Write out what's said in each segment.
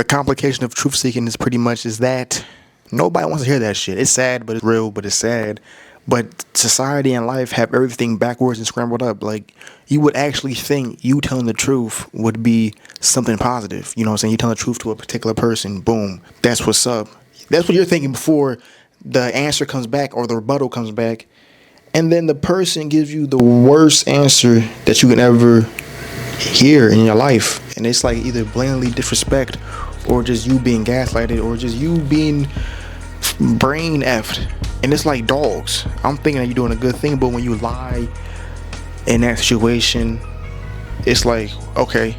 the complication of truth seeking is pretty much is that nobody wants to hear that shit. It's sad, but it's real, but it's sad. But society and life have everything backwards and scrambled up. Like, you would actually think you telling the truth would be something positive. You know what I'm saying? You telling the truth to a particular person, boom, that's what's up. That's what you're thinking before the answer comes back or the rebuttal comes back. And then the person gives you the worst answer that you can ever hear in your life. And it's like either blatantly disrespect or just you being gaslighted or just you being brain effed. And it's like dogs. I'm thinking that you're doing a good thing, but when you lie in that situation, it's like, okay,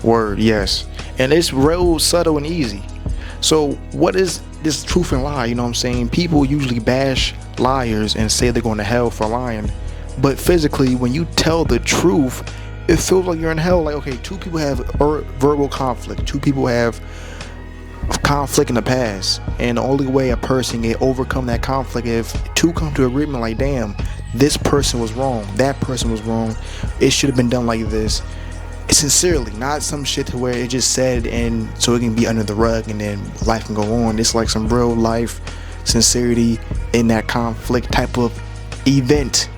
word, yes. And it's real subtle and easy. So what is this truth and lie? You know what I'm saying? People usually bash liars and say they're going to hell for lying. But physically, when you tell the truth, it feels like you're in hell. Like, okay, two people have verbal conflict. Two people have conflict in the past, and the only way a person can overcome that conflict if two come to agreement, like, damn, this person was wrong, that person was wrong, it should have been done like this, sincerely, not some shit to where it just said and so it can be under the rug and then life can go on. It's like some real life sincerity in that conflict type of event.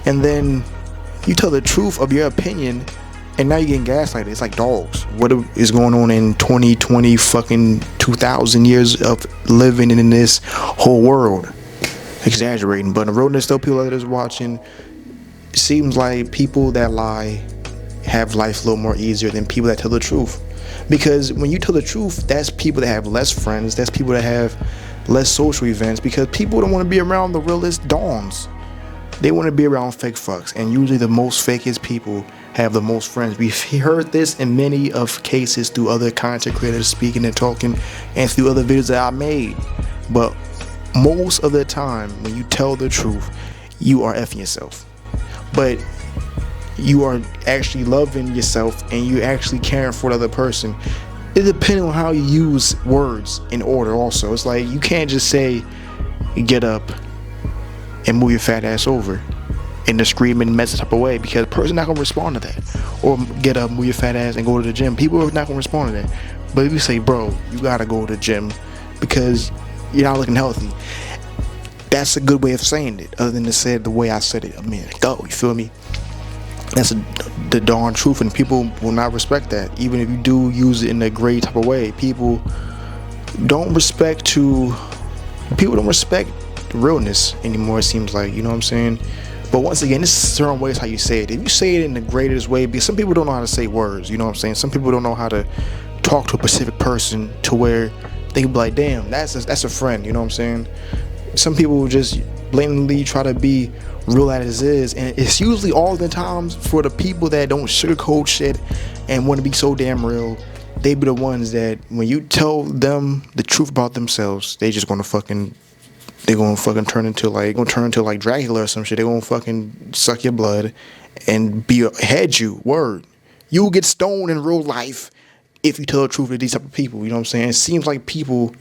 And then you tell the truth of your opinion, and now you're getting gaslighted. It's like dogs. What is going on in 2020 fucking 2,000 years of living in this whole world? Exaggerating, but in the realness, though, people that is watching, it seems like people that lie have life a little more easier than people that tell the truth. Because when you tell the truth, that's people that have less friends, that's people that have less social events, because people don't want to be around the realest dons. They want to be around fake fucks, and usually the most fakest people have the most friends. We've heard this in many of cases through other content creators speaking and talking, and through other videos that I made. But most of the time, when you tell the truth, you are effing yourself. But you are actually loving yourself, and you're actually caring for the other person. It depends on how you use words in order also. It's like, you can't just say, get up and move your fat ass over in the screaming message type of way, because the person's not going to respond to that. Or get up, move your fat ass and go to the gym. People are not going to respond to that. But if you say, bro, you got to go to the gym because you're not looking healthy, that's a good way of saying it, other than to say it the way I said it a minute ago. You feel me? That's the darn truth, and people will not respect that. Even if you do use it in a great type of way, people don't respect realness anymore, it seems like. You know what I'm saying? But once again, this is certain ways how you say it. If you say it in the greatest way, because some people don't know how to say words, you know what I'm saying? Some people don't know how to talk to a specific person to where they can be like, damn, that's a friend, you know what I'm saying? Some people just blatantly try to be real as is, and it's usually all the times for the people that don't sugarcoat shit and want to be so damn real. They be the ones that when you tell them the truth about themselves, they're gonna fucking turn into like Dracula or some shit. They're gonna fucking suck your blood and behead you. Word. You'll get stoned in real life if you tell the truth to these type of people. You know what I'm saying? It seems like people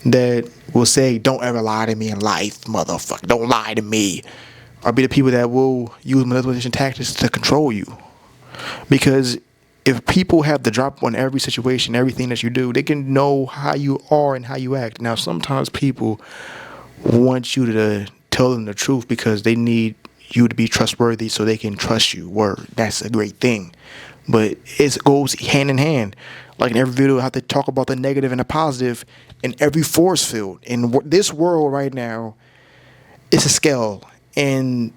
that will say, don't ever lie to me in life, motherfucker. Don't lie to me. Or be the people that will use manipulation tactics to control you. Because if people have the drop on every situation, everything that you do, they can know how you are and how you act. Now, sometimes people want you to tell them the truth because they need you to be trustworthy so they can trust you. Word. That's a great thing. But it goes hand in hand. Like in every video, I have to talk about the negative and the positive in every force field. In this world right now, it's a scale. And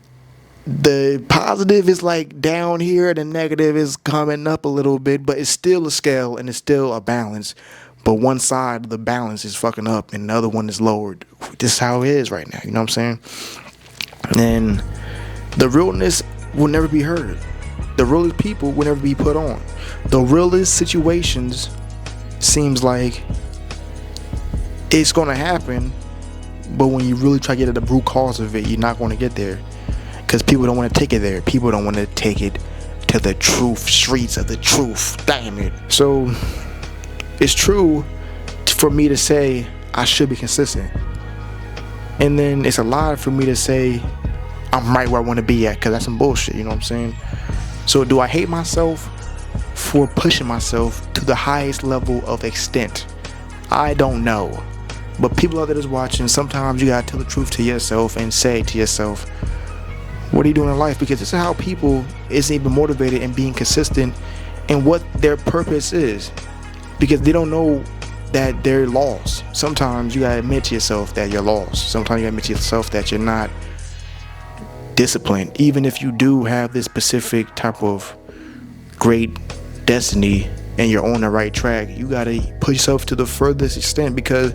the positive is like down here, the negative is coming up a little bit, but it's still a scale and it's still a balance. But one side of the balance is fucking up and the other one is lowered. This is how it is right now, you know what I'm saying? And the realness will never be heard. The realest people will never be put on. The realest situations seems like it's gonna happen, but when you really try to get at the root cause of it, you're not going to get there. Because people don't want to take it there. People don't want to take it to the truth, streets of the truth. Damn it. So it's true for me to say I should be consistent. And then it's a lie for me to say I'm right where I want to be at, because that's some bullshit, you know what I'm saying? So do I hate myself for pushing myself to the highest level of extent? I don't know. But people out there that's watching, sometimes you gotta tell the truth to yourself and say to yourself, what are you doing in life? Because this is how people isn't even motivated and being consistent in what their purpose is. Because they don't know that they're lost. Sometimes you gotta admit to yourself that you're lost. Sometimes you gotta admit to yourself that you're not disciplined. Even if you do have this specific type of great destiny and you're on the right track, you gotta push yourself to the furthest extent, because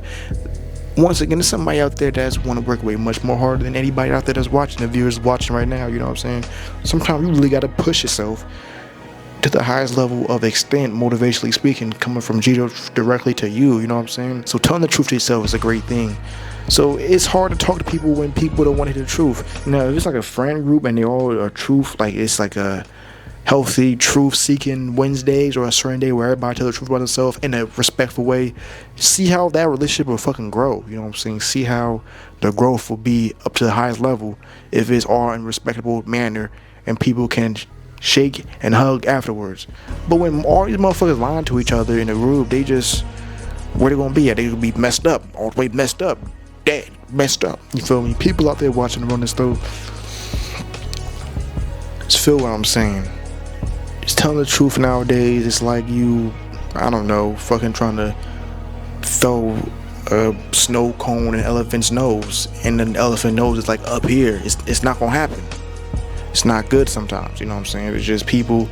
once again, there's somebody out there that's want to work way much more harder than anybody out there that's watching, the viewers watching right now, you know what I'm saying? Sometimes you really got to push yourself to the highest level of extent, motivationally speaking, coming from Gydro Directly To You, you know what I'm saying? So telling the truth to yourself is a great thing. So it's hard to talk to people when people don't want to hear the truth. Now, if it's like a friend group and they all are truth, like it's like a healthy truth-seeking Wednesdays or a certain day where everybody tell the truth about themselves in a respectful way, see how that relationship will fucking grow. You know what I'm saying? See how the growth will be up to the highest level if it's all in a respectable manner and people can shake and hug afterwards. But when all these motherfuckers lying to each other in a group, they just, where they gonna be at? They gonna be messed up, all the way messed up, dead, messed up. You feel me? People out there watching run this through, just feel what I'm saying. Just telling the truth nowadays, it's like you, I don't know, fucking trying to throw a snow cone in an elephant's nose, and the elephant nose is like up here. It's not gonna happen. It's not good sometimes, you know what I'm saying? It's just people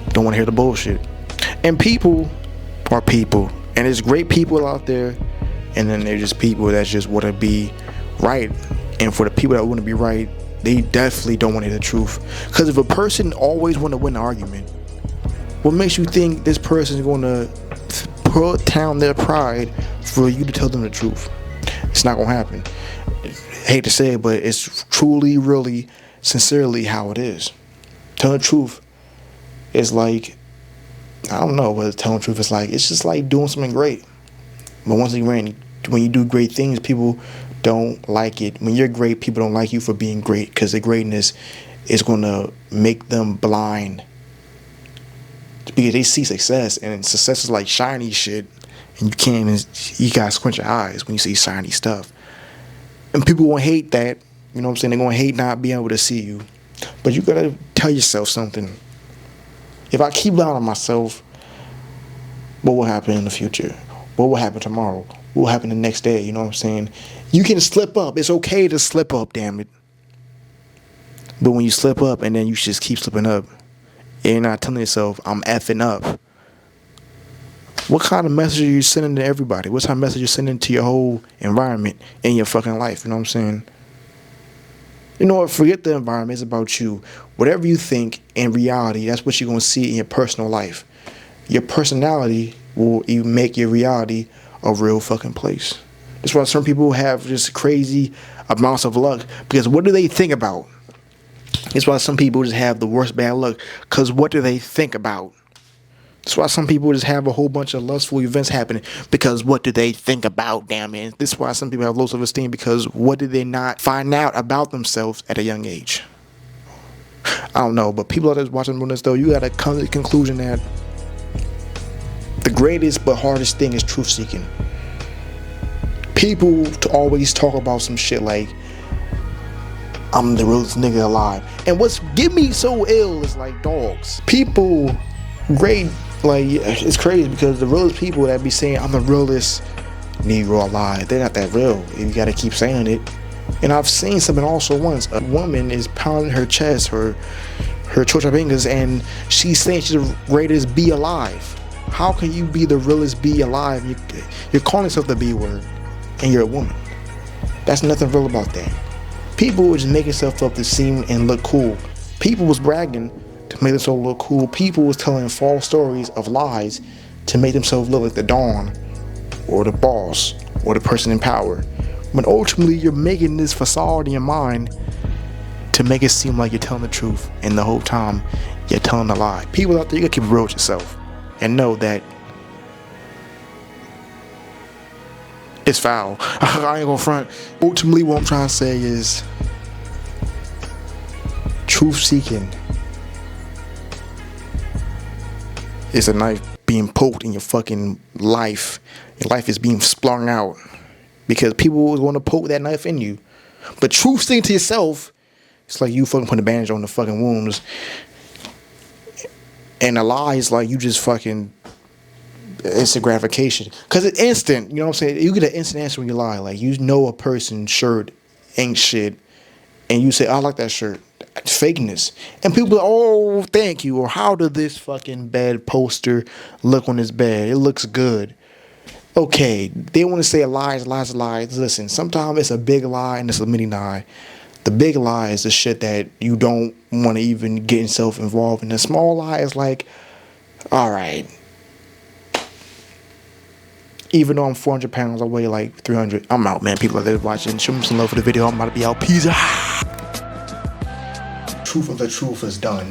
don't want to hear the bullshit. And people are people, and there's great people out there, and then there's just people that just want to be right. And for the people that want to be right, they definitely don't want to hear the truth. Because if a person always want to win an argument, what makes you think this person is going to put down their pride for you to tell them the truth? It's not going to happen. I hate to say it, but it's truly, really, sincerely how it is. Telling the truth is like, I don't know what telling the truth is like. It's just like doing something great. But once again, when you do great things, people don't like it. When you're great, people don't like you for being great, because the greatness is going to make them blind. Because they see success, and success is like shiny shit, and you gotta squint your eyes when you see shiny stuff. And people won't hate that, you know what I'm saying? They're gonna hate not being able to see you. But you gotta tell yourself something. If I keep lying on myself, what will happen in the future? What will happen tomorrow? What will happen the next day? You know what I'm saying? You can slip up. It's okay to slip up, damn it. But when you slip up and then you just keep slipping up, and you're not telling yourself, I'm effing up, what kind of message are you sending to everybody? What kind of message you're sending to your whole environment in your fucking life? You know what I'm saying? You know what? Forget the environment. It's about you. Whatever you think in reality, that's what you're going to see in your personal life. Your personality will even make your reality a real fucking place. That's why some people have just crazy amounts of luck, because what do they think about? That's why some people just have the worst bad luck, because what do they think about? That's why some people just have a whole bunch of lustful events happening, because what do they think about, damn it? This is why some people have low self-esteem, because what did they not find out about themselves at a young age? I don't know, but people that are watching this though, you gotta come to the conclusion that the greatest but hardest thing is truth seeking. People to always talk about some shit like, I'm the realest nigga alive. And what's get me so ill is like, dogs. People, great, like, it's crazy, because the realest people that be saying, I'm the realest Negro alive, they're not that real. You gotta keep saying it. And I've seen something also once. A woman is pounding her chest, her chocha fingers, and she's saying she's the greatest bee alive. How can you be the realest bee alive? You're calling yourself the B word, and you're a woman. That's nothing real about that. People were just making stuff up to seem and look cool. People was bragging to make themselves look cool. People was telling false stories of lies to make themselves look like the Dawn, or the boss, or the person in power. But ultimately, you're making this facade in your mind to make it seem like you're telling the truth, and the whole time, you're telling a lie. People out there, you gotta keep it real with yourself, and know that it's foul. I ain't gonna front. Ultimately, what I'm trying to say is, truth seeking It's a knife being poked in your fucking life. Your life is being splung out because people always want to poke that knife in you. But truth sticking to yourself, it's like you fucking put a bandage on the fucking wounds. And a lie is like you just fucking instant gratification. Because it's instant, you know what I'm saying? You get an instant answer when you lie. Like, you know a person's shirt ain't shit. And you say, I like that shirt. It's fakeness. And people are, oh, thank you. Or how did this fucking bed poster look on this bed? It looks good. Okay, they want to say lies. Listen, sometimes it's a big lie and it's a mini lie. The big lie is the shit that you don't want to even get yourself involved in. The small lie is like, all right. Even though I'm 400 pounds, I weigh like 300. I'm out, man. People are there watching. Show me some love for the video. I'm about to be out. Peace. Truth of the truth is done.